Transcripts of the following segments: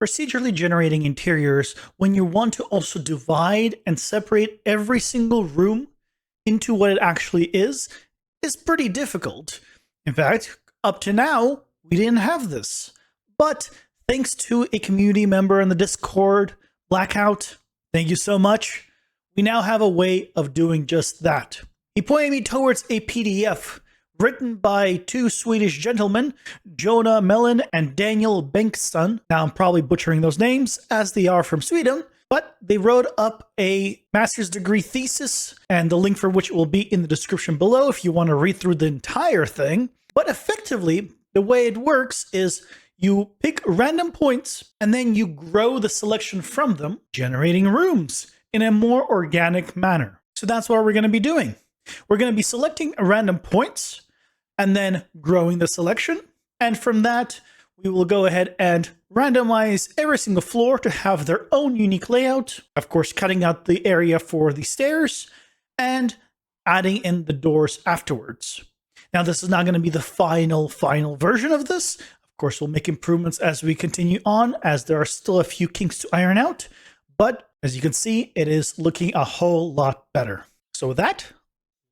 Procedurally generating interiors when you want to also divide and separate every single room into what it actually is pretty difficult. In fact, up to now, we didn't have this. But thanks to a community member in the Discord, Blackout, thank you so much, we now have a way of doing just that. He pointed me towards a PDF written by two Swedish gentlemen, Jonah Mellon and Daniel Bengtsson. Now, I'm probably butchering those names, as they are from Sweden, but they wrote up a master's degree thesis, and the link for which will be in the description below if you want to read through the entire thing. But effectively, the way it works is you pick random points, and then you grow the selection from them, generating rooms in a more organic manner. So that's what we're going to be doing. We're going to be selecting random points, and then growing the selection. And from that, we will go ahead and randomize every single floor to have their own unique layout. Of course, cutting out the area for the stairs and adding in the doors afterwards. Now, this is not going to be the final version of this. Of course, we'll make improvements as we continue on, as there are still a few kinks to iron out. But as you can see, it is looking a whole lot better. So with that,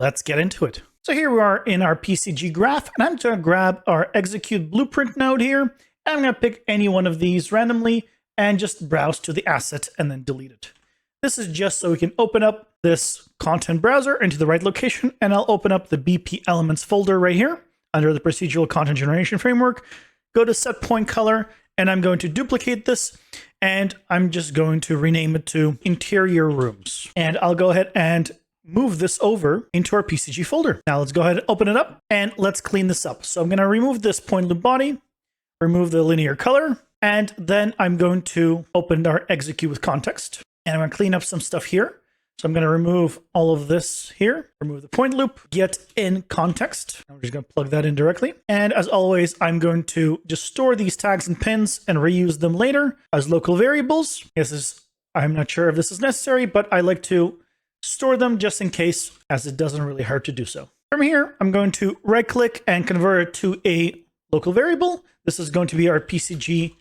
let's get into it. So here we are in our PCG graph, and I'm going to grab our execute blueprint node here, and I'm going to pick any one of these randomly and just browse to the asset and then delete it. This is just so we can open up this content browser into the right location, and I'll open up the BP elements folder right here under the procedural content generation framework. Go to set point color, and I'm going to duplicate this, and I'm just going to rename it to interior rooms. And I'll go ahead and move this over into our PCG folder. Now let's go ahead and open it up and let's clean this up. So I'm going to remove this point loop body, remove the linear color, and then I'm going to open our execute with context. And I'm going to clean up some stuff here. So I'm going to remove all of this here, remove the point loop, get in context. I'm just going to plug that in directly. And as always, I'm going to just store these tags and pins and reuse them later as local variables. I'm not sure if this is necessary, but I like to store them just in case, as it doesn't really hurt to do so. From here, I'm going to right click and convert it to a local variable. This is going to be our PCG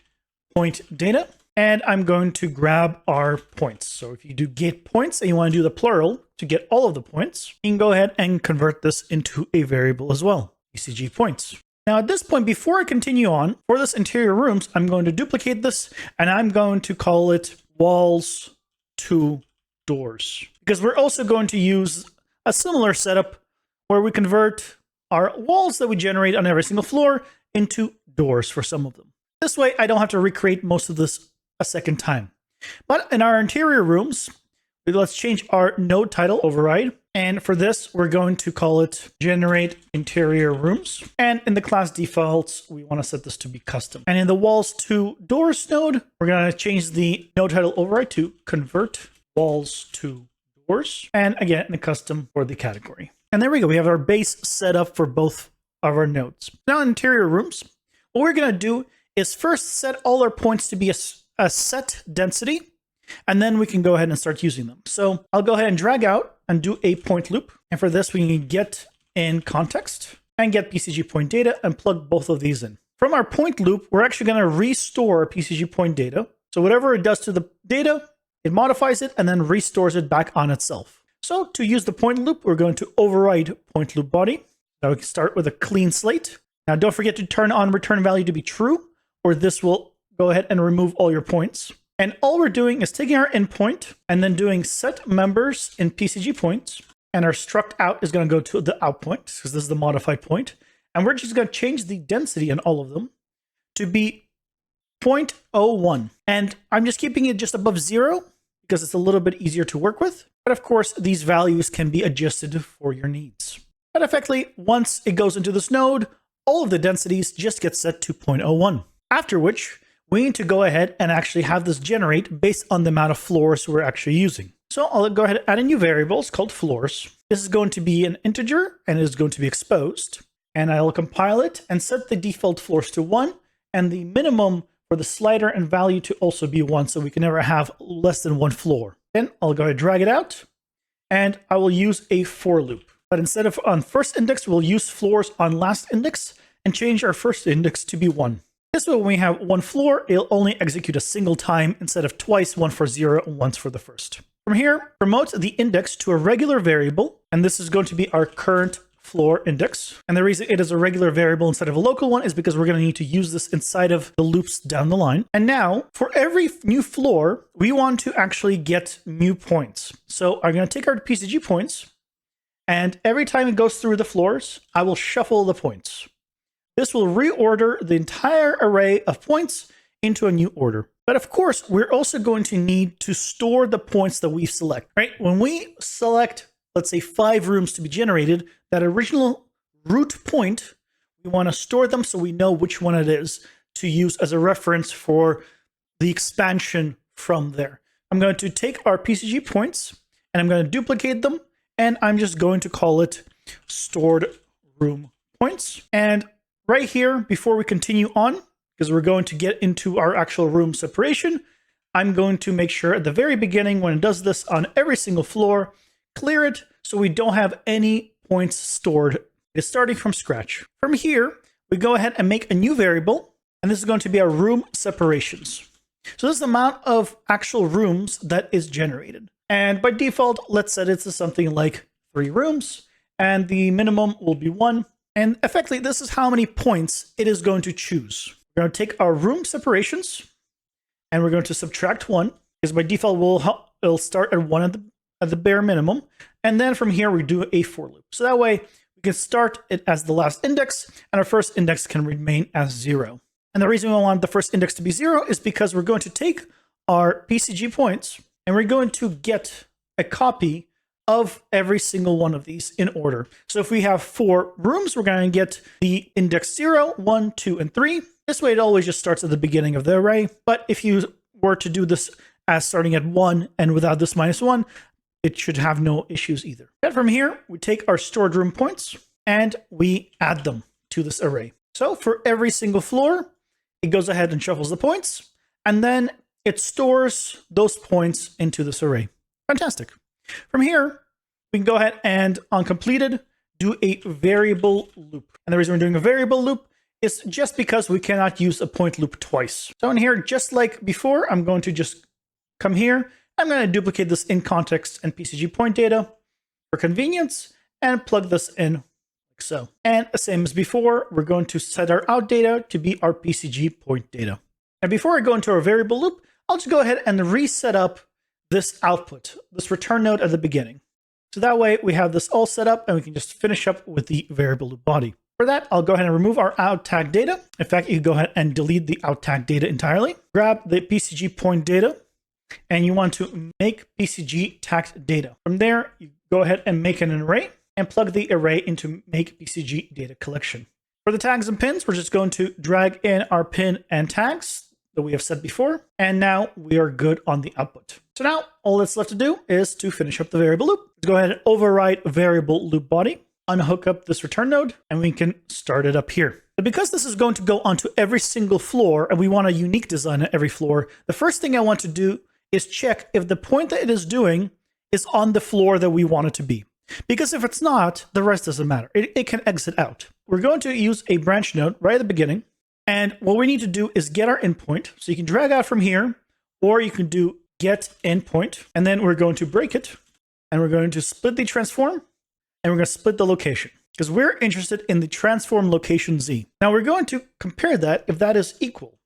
point data. And I'm going to grab our points. So if you do get points and you want to do the plural to get all of the points, you can go ahead and convert this into a variable as well, PCG points. Now at this point, before I continue on, for this interior rooms, I'm going to duplicate this and I'm going to call it walls to doors, because we're also going to use a similar setup where we convert our walls that we generate on every single floor into doors for some of them. This way, I don't have to recreate most of this a second time. But in our interior rooms, let's change our node title override. And for this, we're going to call it generate interior rooms. And in the class defaults, we want to set this to be custom. And in the walls to doors node, we're going to change the node title override to convert walls to doors, and again, the custom for the category. And there we go. We have our base set up for both of our nodes. Now in interior rooms, what we're going to do is first set all our points to be a set density, and then we can go ahead and start using them. So I'll go ahead and drag out and do a point loop. And for this, we can get in context and get PCG point data and plug both of these in. From our point loop, we're actually going to restore PCG point data. So whatever it does to the data, it modifies it and then restores it back on itself. So to use the point loop, we're going to override point loop body. Now we can start with a clean slate. Now don't forget to turn on return value to be true, or this will go ahead and remove all your points. And all we're doing is taking our endpoint and then doing set members in PCG points. And our struct out is going to go to the out point, because this is the modified point. And we're just going to change the density on all of them to be 0.01. And I'm just keeping it just above 0, because it's a little bit easier to work with. But of course, these values can be adjusted for your needs. But effectively, once it goes into this node, all of the densities just get set to 0.01. After which, we need to go ahead and actually have this generate based on the amount of floors we're actually using. So I'll go ahead and add a new variable. It's called floors. This is going to be an integer and it is going to be exposed. And I'll compile it and set the default floors to 1 and the minimum for the slider and value to also be 1, so we can never have less than 1 floor. Then I'll go ahead and drag it out, and I will use a for loop. But instead of on first index, we'll use floors on last index and change our first index to be 1. This way, when we have one floor, it'll only execute a single time instead of twice, one for 0 and once for the first. From here, promote the index to a regular variable, and this is going to be our current floor index. And the reason it is a regular variable instead of a local one is because we're going to need to use this inside of the loops down the line. And now, for every new floor, we want to actually get new points. So I'm going to take our PCG points, and every time it goes through the floors, I will shuffle the points. This will reorder the entire array of points into a new order. But of course, we're also going to need to store the points that we select, right? When we select, let's say 5 rooms to be generated, that original root point, we want to store them so we know which one it is to use as a reference for the expansion from there. I'm going to take our PCG points and I'm going to duplicate them, and I'm just going to call it stored room points. And right here, before we continue on, because we're going to get into our actual room separation, I'm going to make sure at the very beginning, when it does this on every single floor, clear it so we don't have any points stored. It's starting from scratch. From here, we go ahead and make a new variable, and this is going to be our room separations. So this is the amount of actual rooms that is generated. And by default, let's set it to something like 3 rooms, and the minimum will be 1. And effectively, this is how many points it is going to choose. We're going to take our room separations, and we're going to subtract 1, because by default, it'll start at 1 at the bare minimum. And then from here, we do a for loop. So that way, we can start it as the last index, and our first index can remain as 0. And the reason we want the first index to be 0 is because we're going to take our PCG points, and we're going to get a copy of every single one of these in order. So if we have 4 rooms, we're going to get the index 0, 1, 2, and 3. This way, it always just starts at the beginning of the array. But if you were to do this as starting at 1 and without this -1, it should have no issues either. Then from here, we take our stored room points and we add them to this array. So for every single floor, it goes ahead and shuffles the points, and then it stores those points into this array. Fantastic. From here, we can go ahead and, on completed, do a variable loop. And the reason we're doing a variable loop is just because we cannot use a point loop twice. So in here, just like before, I'm going to just come here. I'm going to duplicate this in context and PCG point data for convenience and plug this in like so. And the same as before, we're going to set our out data to be our PCG point data. And before I go into our variable loop, I'll just go ahead and reset up this output, this return node at the beginning. So that way we have this all set up and we can just finish up with the variable loop body. For that, I'll go ahead and remove our out tag data. In fact, you can go ahead and delete the out tag data entirely. Grab the PCG point data, and you want to make PCG tagged data. From there, you go ahead and make an array and plug the array into make PCG data collection. For the tags and pins, we're just going to drag in our pin and tags that we have set before, and now we are good on the output. So now all that's left to do is to finish up the variable loop. Let's go ahead and override variable loop body, unhook up this return node, and we can start it up here. But because this is going to go onto every single floor, and we want a unique design on every floor, the first thing I want to do is check if the point that it is doing is on the floor that we want it to be. Because if it's not, the rest doesn't matter. It can exit out. We're going to use a branch node right at the beginning. And what we need to do is get our endpoint. So you can drag out from here, or you can do get endpoint. And then we're going to break it. And we're going to split the transform. And we're going to split the location, because we're interested in the transform location Z. Now we're going to compare that if that is equal.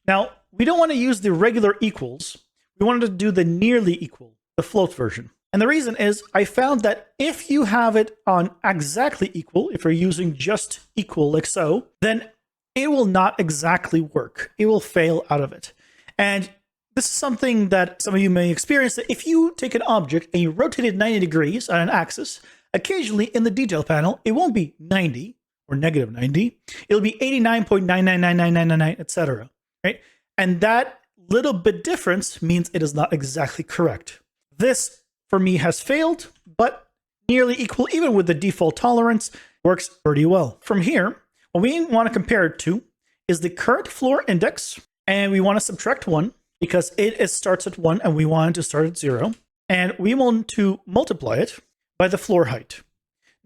Now, we don't want to use the regular equals. We wanted to do the nearly equal, the float version. And the reason is I found that if you have it on exactly equal, if you're using just equal like so, then it will not exactly work. It will fail out of it. And this is something that some of you may experience, that if you take an object and you rotate it 90 degrees on an axis, occasionally in the detail panel, it won't be 90 or negative 90. It'll be 89.9999999, etc. Right? And that little bit difference means it is not exactly correct. This, for me, has failed, but nearly equal, even with the default tolerance, works pretty well. From here, what we want to compare it to is the current floor index, and we want to subtract 1 because it starts at 1 and we want it to start at 0. And we want to multiply it by the floor height.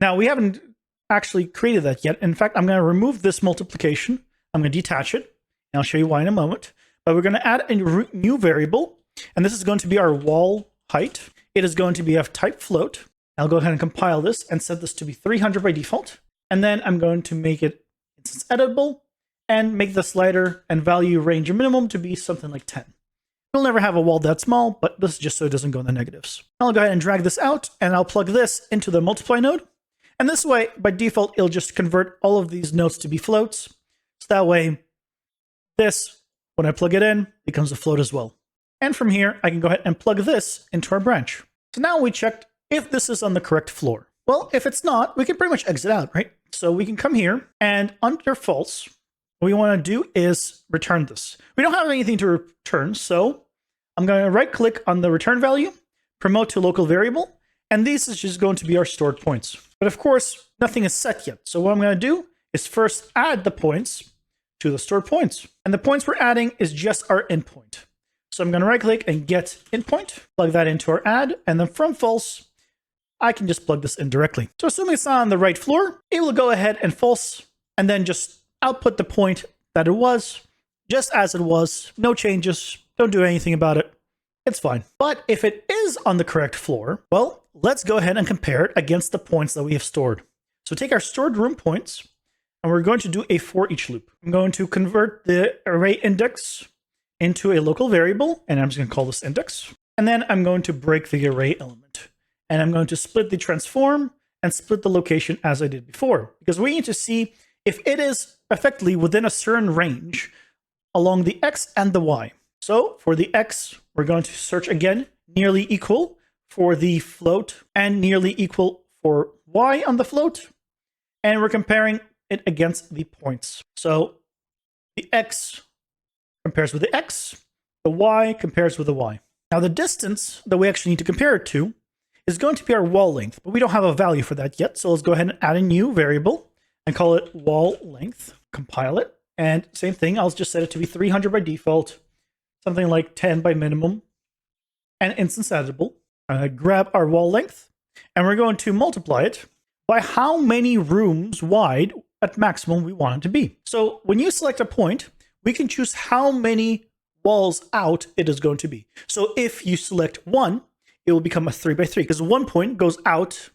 Now, we haven't actually created that yet. In fact, I'm going to remove this multiplication. I'm going to detach it. And I'll show you why in a moment. But we're going to add a new variable, and this is going to be our wall height. It is going to be of type float. I'll go ahead and compile this and set this to be 300 by default. And then I'm going to make it instance editable and make the slider and value range minimum to be something like 10. We'll never have a wall that small, but this is just so it doesn't go in the negatives. I'll go ahead and drag this out, and I'll plug this into the multiply node. And this way, by default, it'll just convert all of these nodes to be floats. So that way, this, when I plug it in, becomes a float as well. And from here, I can go ahead and plug this into our branch. So now we checked if this is on the correct floor. Well, if it's not, we can pretty much exit out, right? So we can come here, and under false, what we want to do is return this. We don't have anything to return, so I'm going to right click on the return value, promote to local variable, and this is just going to be our stored points. But of course, nothing is set yet. So what I'm going to do is first add the points to the stored points. And the points we're adding is just our endpoint. So I'm going to right click and get endpoint, plug that into our add, and then from false, I can just plug this in directly. So assuming it's not on the right floor, it will go ahead and false, and then just output the point that it was, just as it was, no changes, don't do anything about it, it's fine. But if it is on the correct floor, well, let's go ahead and compare it against the points that we have stored. So take our stored room points, and we're going to do a for each loop. I'm going to convert the array index into a local variable, and I'm just going to call this index. And then I'm going to break the array element. And I'm going to split the transform and split the location as I did before, because we need to see if it is effectively within a certain range along the X and the Y. So for the X, we're going to search again, nearly equal for the float and nearly equal for Y on the float. And we're comparing it against the points. So the X compares with the X, the Y compares with the Y. Now the distance that we actually need to compare it to is going to be our wall length, but we don't have a value for that yet. So let's go ahead and add a new variable and call it wall length, compile it. And same thing, I'll just set it to be 300 by default, something like 10 by minimum, and instance editable. Grab our wall length, and we're going to multiply it by how many rooms wide at maximum we want it to be. So when you select a point, we can choose how many walls out it is going to be. So if you select 1, it will become a 3 by 3, because 1 point goes out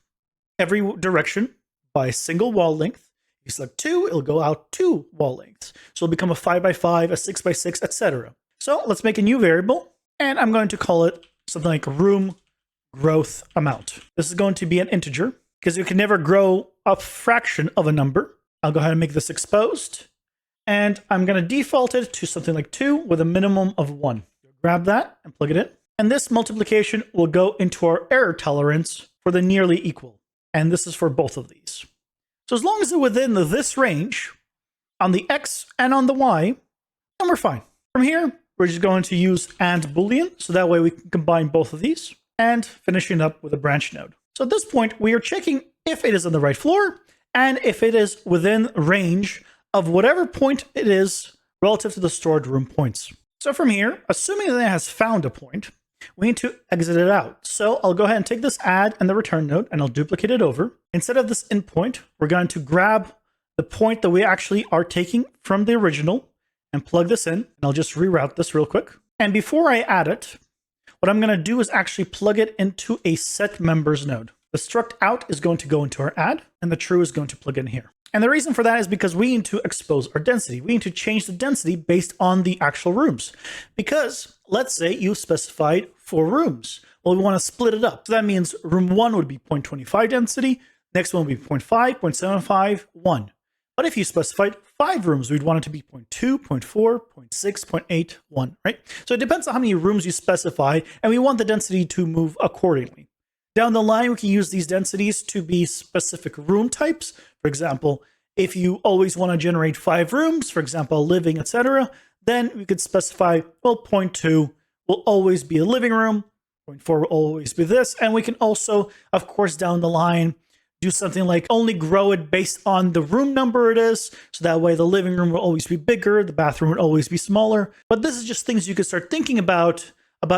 every direction by a single wall length. If you select 2, it'll go out 2 wall lengths. So it'll become a 5 by 5, a 6 by 6, etc. So let's make a new variable, and I'm going to call it something like room growth amount. This is going to be an integer, because you can never grow a fraction of a number. I'll go ahead and make this exposed, and I'm going to default it to something like 2 with a minimum of 1. Grab that and plug it in. And this multiplication will go into our error tolerance for the nearly equal. And this is for both of these. So as long as it's within this range on the X and on the Y, then we're fine. From here, we're just going to use and Boolean. So that way we can combine both of these and finishing up with a branch node. So at this point, we are checking if it is on the right floor and if it is within range of whatever point it is relative to the stored room points. So from here, assuming that it has found a point, we need to exit it out. So I'll go ahead and take this add and the return node, and I'll duplicate it over. Instead of this endpoint, we're going to grab the point that we actually are taking from the original and plug this in. And I'll just reroute this real quick. And before I add it, what I'm going to do is actually plug it into a set members node. The struct out is going to go into our add, and the true is going to plug in here. And the reason for that is because we need to expose our density. We need to change the density based on the actual rooms. Because let's say you specified 4 rooms. Well, we want to split it up. So that means room 1 would be 0.25 density. Next one would be 0.5, 0.75, 1. But if you specified 5 rooms, we'd want it to be 0.2, 0.4, 0.6, 0.8, 1, right? So it depends on how many rooms you specify, and we want the density to move accordingly. Down the line, we can use these densities to be specific room types. For example, if you always want to generate 5 rooms, for example, living, etc., then we could specify, well, 0.2 will always be a living room, 0.4 will always be this, and we can also, of course, down the line, do something like only grow it based on the room number it is, so that way the living room will always be bigger, the bathroom will always be smaller. But this is just things you could start thinking about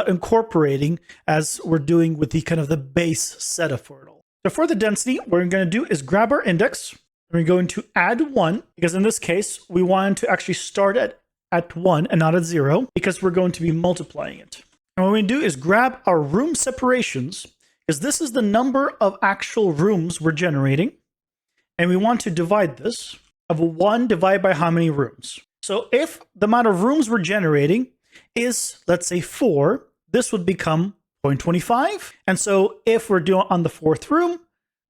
incorporating as we're doing with the kind of the base setup for it all. So for the density, what we're going to do is grab our index. We're going to add 1, because in this case, we want to actually start at at 1 and not at 0 because we're going to be multiplying it. And what we do is grab our room separations, because this is the number of actual rooms we're generating. And we want to divide this of 1 divided by how many rooms. So if the amount of rooms we're generating is, let's say, 4, this would become 0.25. And so if we're doing on the 4th room,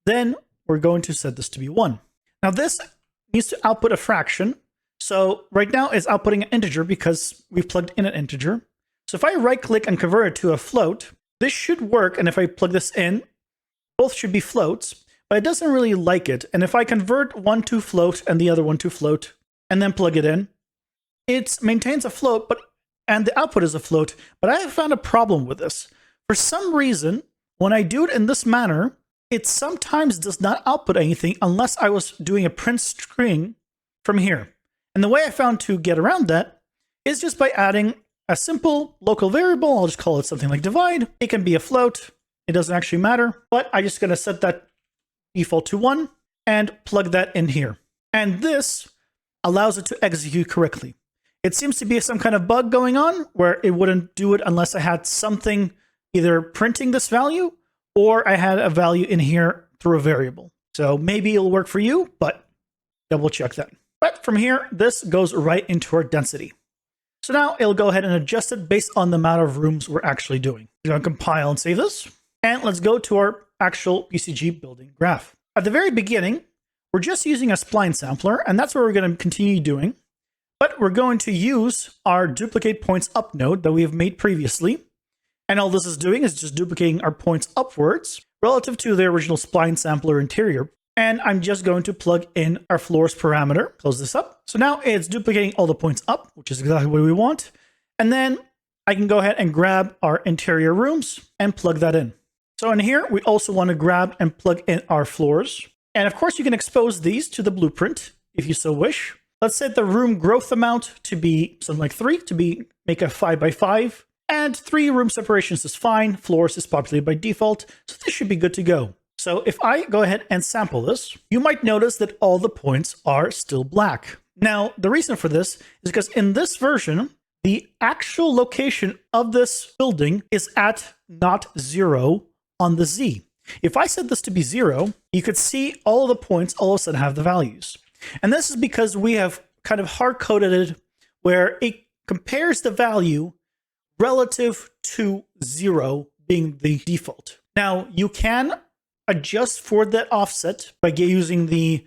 then we're going to set this to be 1. Now this needs to output a fraction. So right now it's outputting an integer because we've plugged in an integer. So if I right click and convert it to a float, this should work. And if I plug this in, both should be floats, but it doesn't really like it. And if I convert one to float and the other one to float and then plug it in, it maintains a float, and the output is a float. But I have found a problem with this. For some reason, when I do it in this manner, it sometimes does not output anything unless I was doing a print string from here. And the way I found to get around that is just by adding a simple local variable. I'll just call it something like divide. It can be a float. It doesn't actually matter, but I'm just going to set that default to 1 and plug that in here. And this allows it to execute correctly. It seems to be some kind of bug going on where it wouldn't do it unless I had something either printing this value or I had a value in here through a variable. So maybe it'll work for you, but double check that. But from here, this goes right into our density. So now it'll go ahead and adjust it based on the amount of rooms we're actually doing. We're going to compile and save this. And let's go to our actual PCG building graph. At the very beginning, we're just using a spline sampler, and that's what we're going to continue doing. But we're going to use our duplicate points up node that we have made previously. And all this is doing is just duplicating our points upwards relative to the original spline sampler interior. And I'm just going to plug in our floors parameter, close this up. So now it's duplicating all the points up, which is exactly what we want. And then I can go ahead and grab our interior rooms and plug that in. So in here, we also want to grab and plug in our floors. And of course, you can expose these to the blueprint if you so wish. Let's set the room growth amount to be something like 3, make a 5 by 5. And 3 room separations is fine. Floors is populated by default. So this should be good to go. So if I go ahead and sample this, you might notice that all the points are still black. Now, the reason for this is because in this version, the actual location of this building is at not 0 on the Z. If I set this to be 0, you could see all of the points all of a sudden have the values. And this is because we have kind of hard-coded it where it compares the value relative to 0 being the default. Now, you can adjust for that offset by using the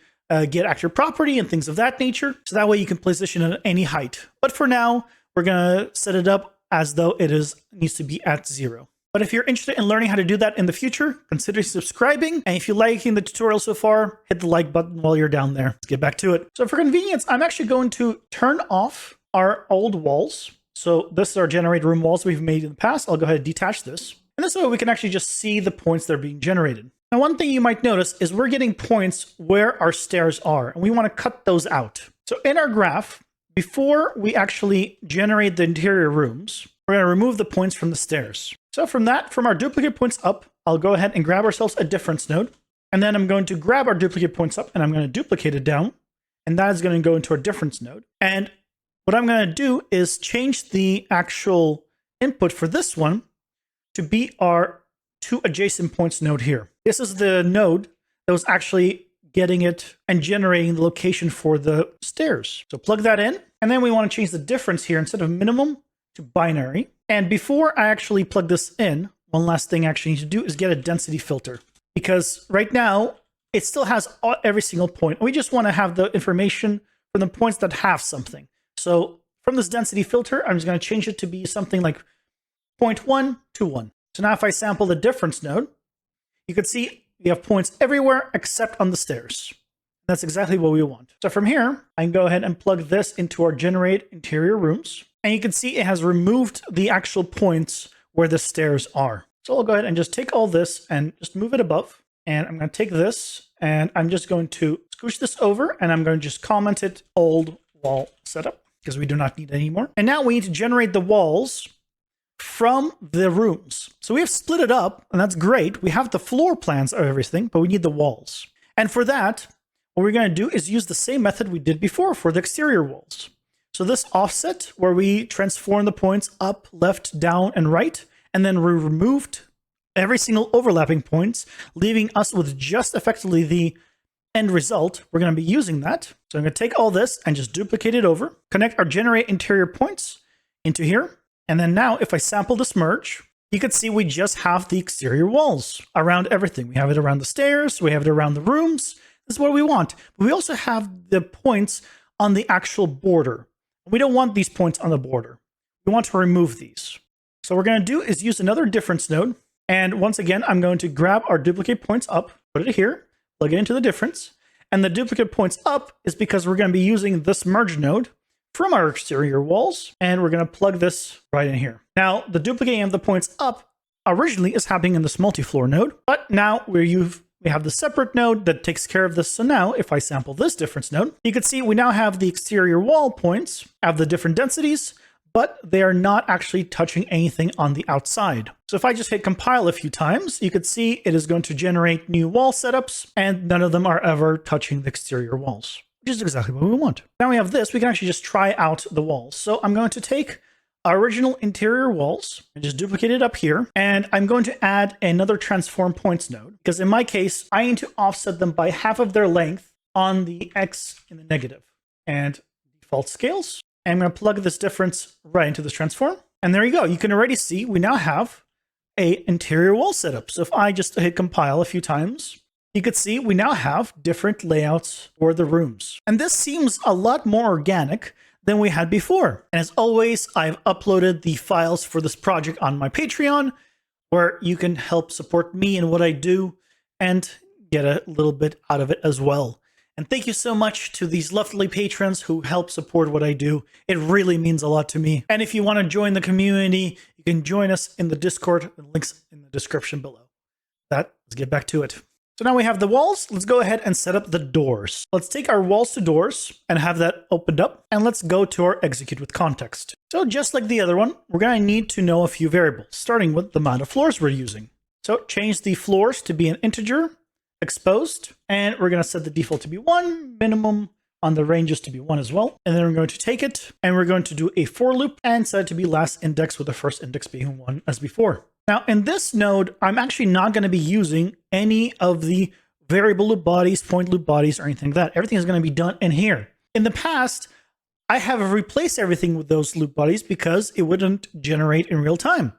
get actor property and things of that nature. So that way you can position it at any height. But for now, we're going to set it up as though it needs to be at 0. But if you're interested in learning how to do that in the future, consider subscribing. And if you're liking the tutorial so far, hit the like button while you're down there. Let's get back to it. So for convenience, I'm actually going to turn off our old walls. So this is our generated room walls we've made in the past. I'll go ahead and detach this. And this way we can actually just see the points that are being generated. Now, one thing you might notice is we're getting points where our stairs are, and we want to cut those out. So in our graph, before we actually generate the interior rooms, we're going to remove the points from the stairs. So from our duplicate points up, I'll go ahead and grab ourselves a difference node. And then I'm going to grab our duplicate points up and I'm going to duplicate it down. And that is going to go into our difference node. And what I'm going to do is change the actual input for this one to be our to adjacent points node here. This is the node that was actually getting it and generating the location for the stairs. So plug that in. And then we want to change the difference here instead of minimum to binary. And before I actually plug this in, one last thing I actually need to do is get a density filter. Because right now, it still has every single point. We just want to have the information from the points that have something. So from this density filter, I'm just going to change it to be something like 0.1 to 1. So now if I sample the difference node, you can see we have points everywhere except on the stairs. That's exactly what we want. So from here, I can go ahead and plug this into our generate interior rooms. And you can see it has removed the actual points where the stairs are. So I'll go ahead and just take all this and just move it above. And I'm going to take this and I'm just going to scoosh this over and I'm going to just comment it old wall setup because we do not need it anymore. And now we need to generate the walls from the rooms. So we have split it up and that's great. We have the floor plans of everything, but we need the walls. And for that, what we're going to do is use the same method we did before for the exterior walls. So this offset, where we transform the points up, left, down, and right, and then we removed every single overlapping points, leaving us with just effectively the end result, we're going to be using that. So I'm going to take all this and just duplicate it over, connect our generate interior points into here. And then now if I sample this merge, you can see we just have the exterior walls around everything. We have it around the stairs, we have it around the rooms. This is what we want. But we also have the points on the actual border. We don't want these points on the border. We want to remove these. So what we're going to do is use another difference node. And once again, I'm going to grab our duplicate points up, put it here, plug it into the difference. And the duplicate points up is because we're going to be using this merge node from our exterior walls, and we're going to plug this right in here. Now, the duplicating of the points up originally is happening in this multi-floor node, but now we have the separate node that takes care of this. So now if I sample this difference node, you can see we now have the exterior wall points, have the different densities, but they are not actually touching anything on the outside. So if I just hit compile a few times, you could see it is going to generate new wall setups, and none of them are ever touching the exterior walls, which is exactly what we want. Now we have this, we can actually just try out the walls. So I'm going to take our original interior walls and just duplicate it up here. And I'm going to add another transform points node, because in my case, I need to offset them by half of their length on the X in the negative. And default scales. And I'm going to plug this difference right into this transform. And there you go. You can already see we now have a interior wall setup. So if I just hit compile a few times, you could see we now have different layouts for the rooms. And this seems a lot more organic than we had before. And as always, I've uploaded the files for this project on my Patreon, where you can help support me in what I do and get a little bit out of it as well. And thank you so much to these lovely patrons who help support what I do. It really means a lot to me. And if you want to join the community, you can join us in the Discord. The link's in the description below. Let's get back to it. So now we have the walls. Let's go ahead and set up the doors. Let's take our walls to doors and have that opened up. And let's go to our execute with context. So just like the other one, we're going to need to know a few variables, starting with the amount of floors we're using. So change the floors to be an integer, exposed, and we're going to set the default to be 1, minimum on the ranges to be 1 as well. And then we're going to take it and we're going to do a for loop and set it to be last index with the first index being 1 as before. Now in this node, I'm actually not going to be using any of the variable loop bodies, point loop bodies, or anything like that. Everything is going to be done in here. In the past, I have replaced everything with those loop bodies because it wouldn't generate in real time.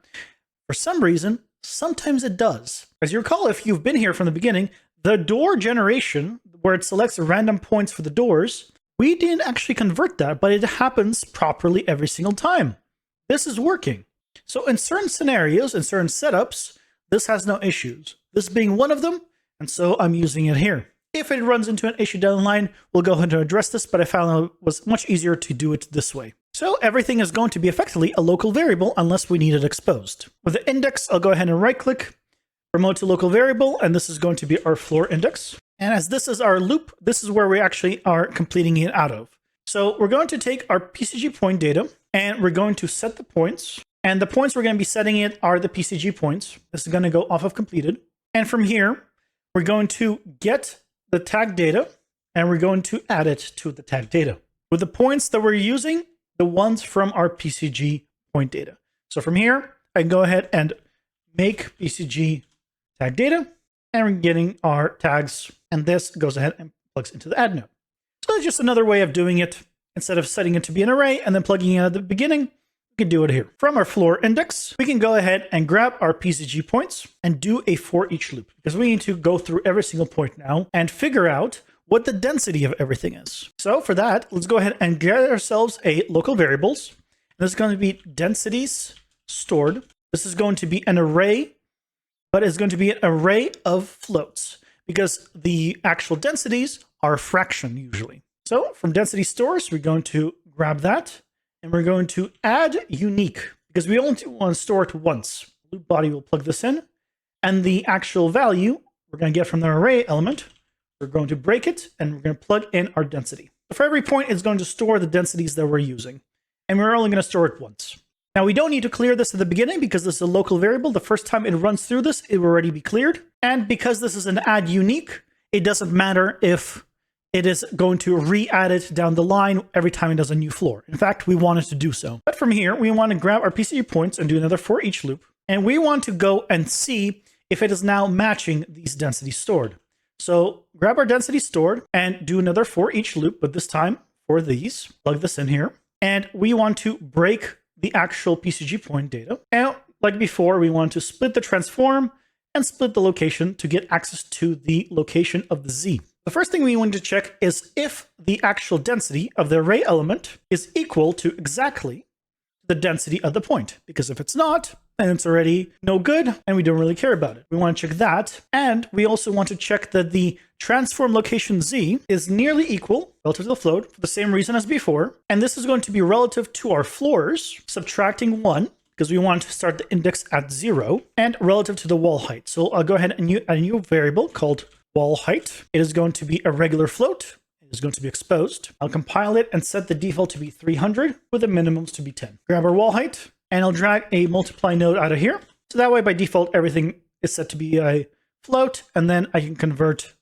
For some reason, sometimes it does. As you recall, if you've been here from the beginning, the door generation, where it selects random points for the doors, we didn't actually convert that, but it happens properly every single time. This is working. So in certain scenarios, in certain setups, this has no issues. This being one of them, and so I'm using it here. If it runs into an issue down the line, we'll go ahead and address this, but I found it was much easier to do it this way. So everything is going to be effectively a local variable unless we need it exposed. With the index, I'll go ahead and right-click, promote to local variable, and this is going to be our floor index. And as this is our loop, this is where we actually are completing it out of. So we're going to take our PCG point data, and we're going to set the points. And the points we're going to be setting it are the PCG points. This is going to go off of completed. And from here, we're going to get the tag data, and we're going to add it to the tag data. With the points that we're using, the ones from our PCG point data. So from here, I can go ahead and make PCG tag data, and we're getting our tags, and this goes ahead and plugs into the add node. So it's just another way of doing it. Instead of setting it to be an array and then plugging it at the beginning, we can do it here. From our floor index, we can go ahead and grab our PCG points and do a for each loop, because we need to go through every single point now and figure out what the density of everything is. So for that, let's go ahead and get ourselves a local variables. This is going to be densities stored. This is going to be an array, but it's going to be an array of floats, because the actual densities are a fraction usually. So from density stores, we're going to grab that, and we're going to add unique, because we only want to store it once. Loop body will plug this in, and the actual value we're going to get from the array element, we're going to break it, and we're going to plug in our density. So for every point, it's going to store the densities that we're using, and we're only going to store it once. Now, we don't need to clear this at the beginning because this is a local variable. The first time it runs through this, it will already be cleared. And because this is an add unique, it doesn't matter if it is going to re-add it down the line every time it does a new floor. In fact, we want it to do so. But from here, we want to grab our PCG points and do another for each loop. And we want to go and see if it is now matching these densities stored. So grab our density stored and do another for each loop, but this time for these. Plug this in here. And we want to break the actual PCG point data. And like before, we want to split the transform and split the location to get access to the location of the Z. The first thing we want to check is if the actual density of the array element is equal to exactly the density of the point. Because if it's not, then it's already no good and we don't really care about it. We want to check that. And we also want to check that the transform location Z is nearly equal relative to the float for the same reason as before. And this is going to be relative to our floors, subtracting 1, because we want to start the index at 0, and relative to the wall height. So I'll go ahead and add a new variable called wall height. It is going to be a regular float. It is going to be exposed. I'll compile it and set the default to be 300 with the minimums to be 10. Grab our wall height and I'll drag a multiply node out of here. So that way by default, everything is set to be a float, and then I can convert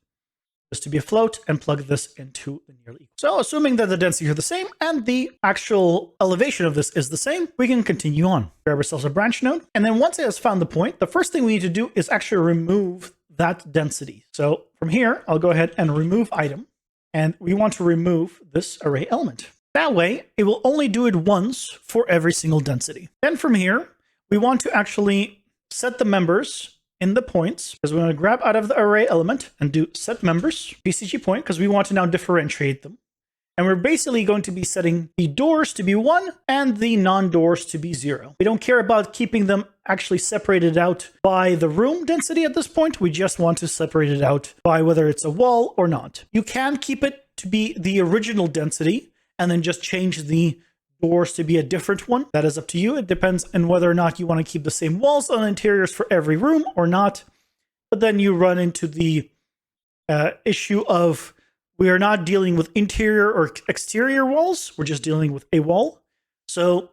this to be a float and plug this into the nearly equal. So assuming that the densities are the same and the actual elevation of this is the same, we can continue on. Grab ourselves a branch node. And then once it has found the point, the first thing we need to do is actually remove that density. So from here, I'll go ahead and remove item. And we want to remove this array element. That way, it will only do it once for every single density. Then from here, we want to actually set the members in the points, because we want to grab out of the array element and do set members, PCG point, because we want to now differentiate them. And we're basically going to be setting the doors to be 1 and the non-doors to be 0. We don't care about keeping them actually separated out by the room density at this point. We just want to separate it out by whether it's a wall or not. You can keep it to be the original density and then just change the doors to be a different one. That is up to you. It depends on whether or not you want to keep the same walls on interiors for every room or not. But then you run into the issue of we are not dealing with interior or exterior walls. We're just dealing with a wall. So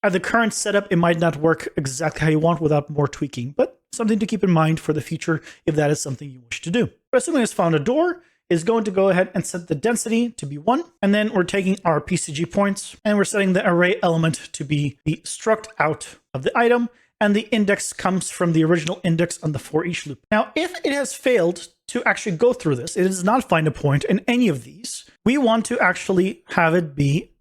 at the current setup, it might not work exactly how you want without more tweaking, but something to keep in mind for the future if that is something you wish to do. But assuming it's found a door, is going to go ahead and set the density to be 1. And then we're taking our PCG points and we're setting the array element to be the struct out of the item. And the index comes from the original index on the for each loop. Now, if it has failed to actually go through this, it does not find a point in any of these, we want to actually have it be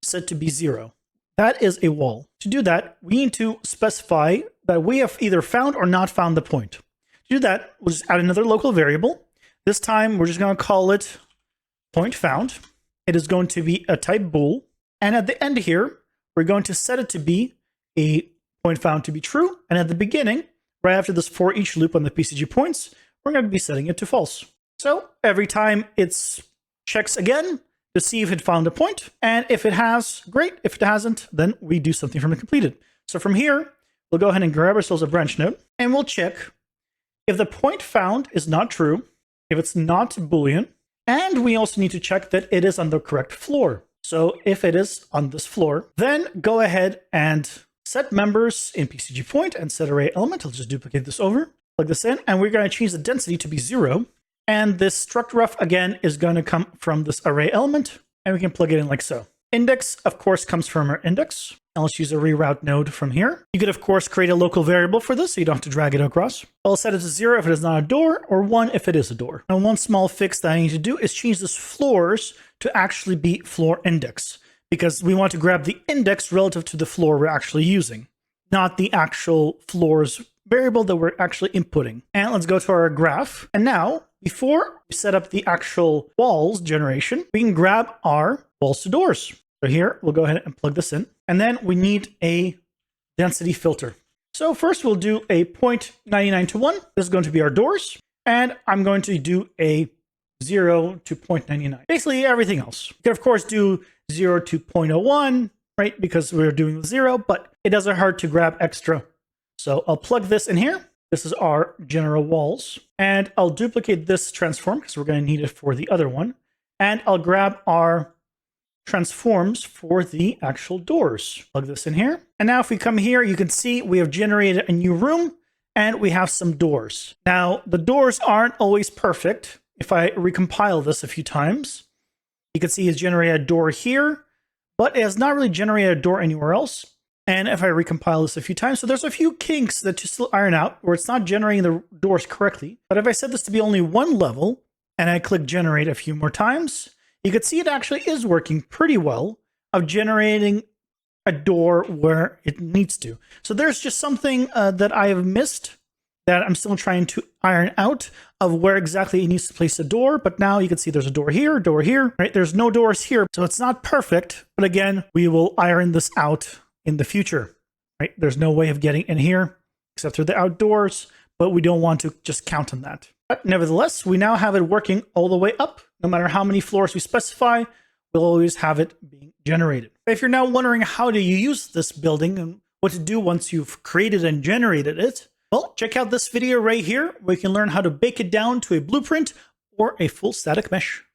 set to be 0. That is a wall. To do that, we need to specify that we have either found or not found the point. To do that, we'll just add another local variable. This time, we're just going to call it point found. It is going to be a type bool. And at the end here, we're going to set it to be a point found to be true. And at the beginning, right after this for each loop on the PCG points, we're going to be setting it to false. So every time it checks again to see if it found a point. And if it has, great. If it hasn't, then we do something from it completed. So from here, we'll go ahead and grab ourselves a branch node and we'll check if the point found is not true, if it's not Boolean, and we also need to check that it is on the correct floor. So if it is on this floor, then go ahead and set members in PCG point and set array element. I'll just duplicate this over, plug this in, and we're going to change the density to be 0. And this struct ref again is going to come from this array element, and we can plug it in like so. Index, of course, comes from our index. And let's use a reroute node from here. You could, of course, create a local variable for this, so you don't have to drag it across. I'll set it to 0 if it is not a door, or 1 if it is a door. Now, one small fix that I need to do is change this floors to actually be floor index, because we want to grab the index relative to the floor we're actually using, not the actual floors variable that we're actually inputting. And let's go to our graph. And now, before we set up the actual walls generation, we can grab our walls to doors. So here, we'll go ahead and plug this in. And then we need a density filter. So first we'll do a 0.99 to 1. This is going to be our doors. And I'm going to do a 0 to 0.99. Basically everything else. You can of course do 0 to 0.01, right? Because we're doing 0, but it doesn't hurt to grab extra. So I'll plug this in here. This is our general walls. And I'll duplicate this transform because we're going to need it for the other one. And I'll grab our transforms for the actual doors. Plug this in here. And now if we come here, you can see we have generated a new room and we have some doors. Now, the doors aren't always perfect. if I recompile this a few times, you can see it's generated a door here, but it has not really generated a door anywhere else. And if I recompile this a few times, so there's a few kinks that you still iron out where it's not generating the doors correctly. But if I set this to be only one level and I click generate a few more times, you can see it actually is working pretty well of generating a door where it needs to. So there's just something that I have missed that I'm still trying to iron out of where exactly it needs to place a door. But now you can see there's a door here, right? There's no doors here. So it's not perfect. But again, we will iron this out in the future, right? There's no way of getting in here except through the outdoors, but we don't want to just count on that. But nevertheless, we now have it working all the way up. No matter how many floors we specify, we'll always have it being generated. If you're now wondering how do you use this building and what to do once you've created and generated it, well, check out this video right here where you can learn how to bake it down to a blueprint or a full static mesh.